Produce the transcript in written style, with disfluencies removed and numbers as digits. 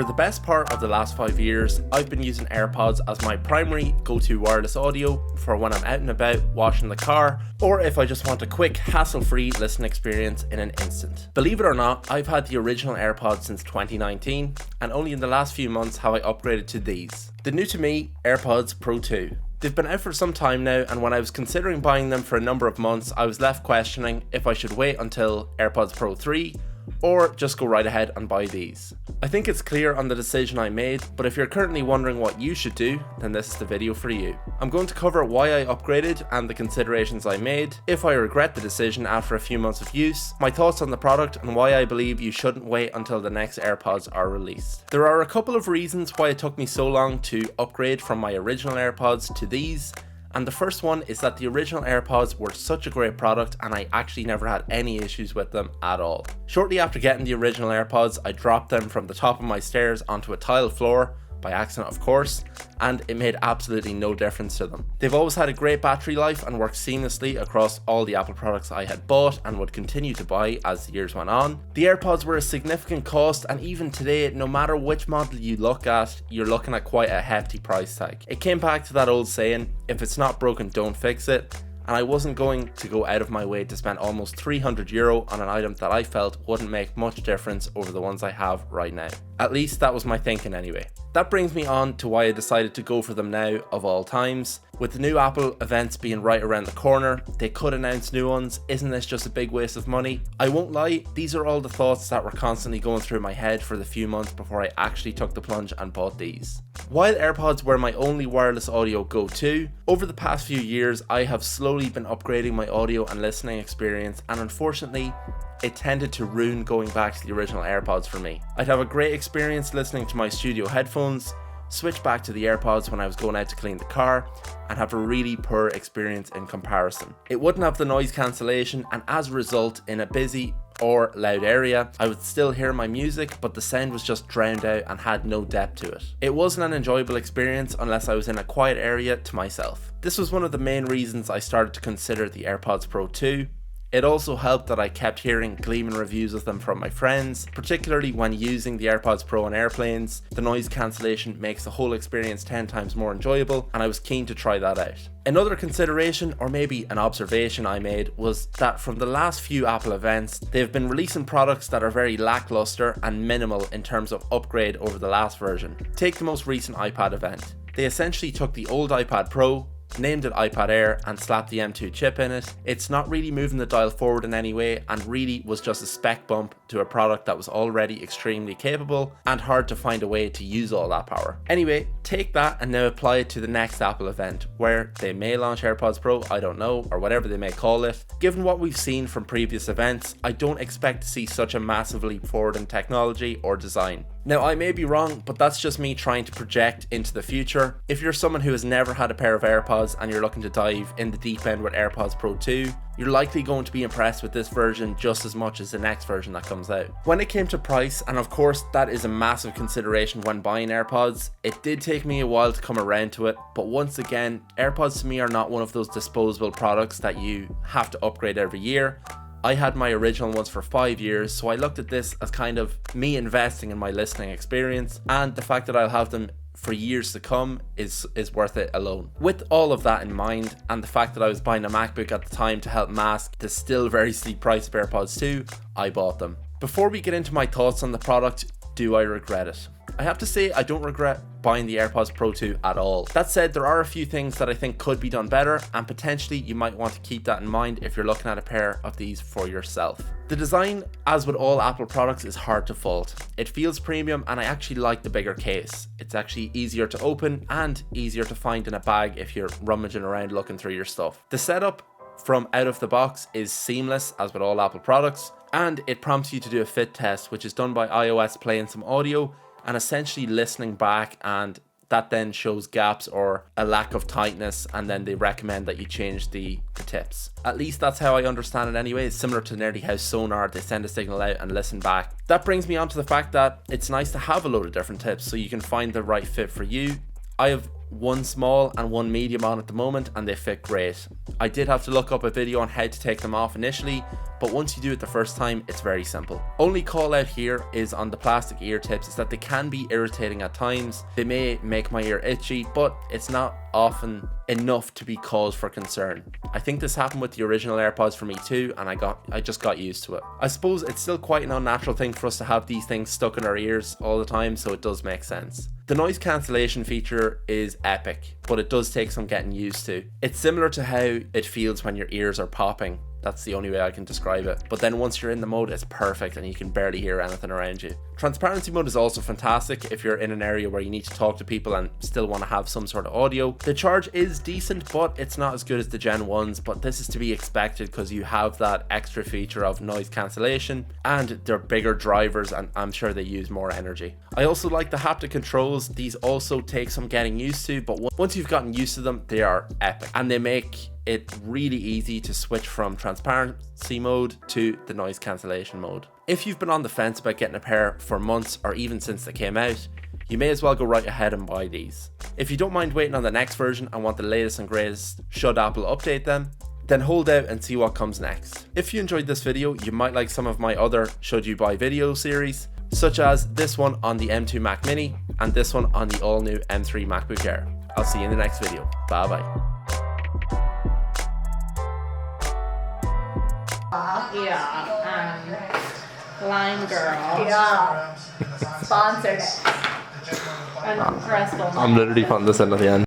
For the best part of the last 5 years, I've been using AirPods as my primary go-to wireless audio for when I'm out and about, washing the car, or if I just want a quick, hassle-free listening experience in an instant. Believe it or not, I've had the original AirPods since 2019, and only in the last few months have I upgraded to these. The new to me AirPods Pro 2. They've been out for some time now, and when I was considering buying them for a number of months, I was left questioning if I should wait until AirPods Pro 3 or just go right ahead and buy these. I think it's clear on the decision I made, but if you're currently wondering what you should do, then this is the video for you. I'm going to cover why I upgraded and the considerations I made, if I regret the decision after a few months of use, my thoughts on the product, and why I believe you shouldn't wait until the next AirPods are released. There are a couple of reasons why it took me so long to upgrade from my original AirPods to these. And the first one is that the original AirPods were such a great product and I actually never had any issues with them at all. Shortly after getting the original AirPods, I dropped them from the top of my stairs onto a tile floor, by accident of course, and it made absolutely no difference to them. They've always had a great battery life and worked seamlessly across all the Apple products I had bought and would continue to buy as the years went on. The AirPods were a significant cost, and even today, no matter which model you look at, you're looking at quite a hefty price tag. It came back to that old saying, if it's not broken, don't fix it. And I wasn't going to go out of my way to spend almost €300 on an item that I felt wouldn't make much difference over the ones I have right now. At least that was my thinking anyway. That brings me on to why I decided to go for them now of all times. With the new Apple events being right around the corner, they could announce new ones. Isn't this just a big waste of money? I won't lie, these are all the thoughts that were constantly going through my head for the few months before I actually took the plunge and bought these. While AirPods were my only wireless audio go-to, over the past few years I have slowly been upgrading my audio and listening experience, and unfortunately it tended to ruin going back to the original AirPods for me. I'd have a great experience listening to my studio headphones, switch back to the AirPods when I was going out to clean the car, and have a really poor experience in comparison. It wouldn't have the noise cancellation, and as a result, in a busy or loud area, I would still hear my music, but the sound was just drowned out and had no depth to it. It wasn't an enjoyable experience unless I was in a quiet area to myself. This was one of the main reasons I started to consider the AirPods Pro 2. It also helped that I kept hearing gleaming reviews of them from my friends, particularly when using the AirPods Pro on airplanes. The noise cancellation makes the whole experience 10 times more enjoyable, and I was keen to try that out. Another consideration, or maybe an observation I made, was that from the last few Apple events, they've been releasing products that are very lackluster and minimal in terms of upgrade over the last version. Take the most recent iPad event. They essentially took the old iPad Pro, named it iPad Air, and slapped the M2 chip in it. It's not really moving the dial forward in any way, and really was just a spec bump to a product that was already extremely capable and hard to find a way to use all that power. Anyway, take that and now apply it to the next Apple event, where they may launch AirPods Pro, I don't know, or whatever they may call it. Given what we've seen from previous events, I don't expect to see such a massive leap forward in technology or design. Now, I may be wrong, but that's just me trying to project into the future. If you're someone who has never had a pair of AirPods and you're looking to dive in the deep end with AirPods Pro 2, you're likely going to be impressed with this version just as much as the next version that comes out. When it came to price, and of course that is a massive consideration when buying AirPods, it did take me a while to come around to it, but once again, AirPods to me are not one of those disposable products that you have to upgrade every year. I had my original ones for 5 years, so I looked at this as kind of me investing in my listening experience, and the fact that I'll have them for years to come is worth it alone. With all of that in mind, and the fact that I was buying a MacBook at the time to help mask the still very steep price of AirPods 2, I bought them. Before we get into my thoughts on the product, do I regret it? I have to say I don't regret buying the AirPods Pro 2 at all. That said, there are a few things that I think could be done better, and potentially you might want to keep that in mind if you're looking at a pair of these for yourself. The design, as with all Apple products, is hard to fault. It feels premium, and I actually like the bigger case. It's actually easier to open and easier to find in a bag if you're rummaging around looking through your stuff. The setup from out of the box is seamless, as with all Apple products, and it prompts you to do a fit test, which is done by iOS playing some audio and essentially listening back, and that then shows gaps or a lack of tightness, and then they recommend that you change the tips. At least that's how I understand it anyway. It's similar to nearly how Sonar, they send a signal out and listen back. That brings me on to the fact that it's nice to have a load of different tips so you can find the right fit for you. I have one small and one medium on at the moment, and they fit great. I did have to look up a video on how to take them off initially, but once you do it the first time, it's very simple. Only call out here is on the plastic ear tips is that they can be irritating at times. They may make my ear itchy, but it's not often enough to be cause for concern. I think this happened with the original AirPods for me too, and I just got used to it. I suppose it's still quite an unnatural thing for us to have these things stuck in our ears all the time, so it does make sense. The noise cancellation feature is epic, but it does take some getting used to. It's similar to how it feels when your ears are popping. That's the only way I can describe it. But then once you're in the mode, it's perfect and you can barely hear anything around you. Transparency mode is also fantastic if you're in an area where you need to talk to people and still want to have some sort of audio. The charge is decent, but it's not as good as the Gen 1s, but this is to be expected because you have that extra feature of noise cancellation and they're bigger drivers and I'm sure they use more energy. I also like the haptic controls. These also take some getting used to, but once you've gotten used to them, they are epic and they make it really easy to switch from transparency mode to the noise cancellation mode. If you've been on the fence about getting a pair for months or even since they came out, you may as well go right ahead and buy these. If you don't mind waiting on the next version and want the latest and greatest should Apple update them, then hold out and see what comes next. If you enjoyed this video, you might like some of my other should you buy video series, such as this one on the M2 Mac Mini and this one on the all new M3 MacBook Air. I'll see you in the next video. Bye bye. Yeah, Lime Girl. Yeah. Sponsored it. And Crystal. I'm literally putting this in at the end.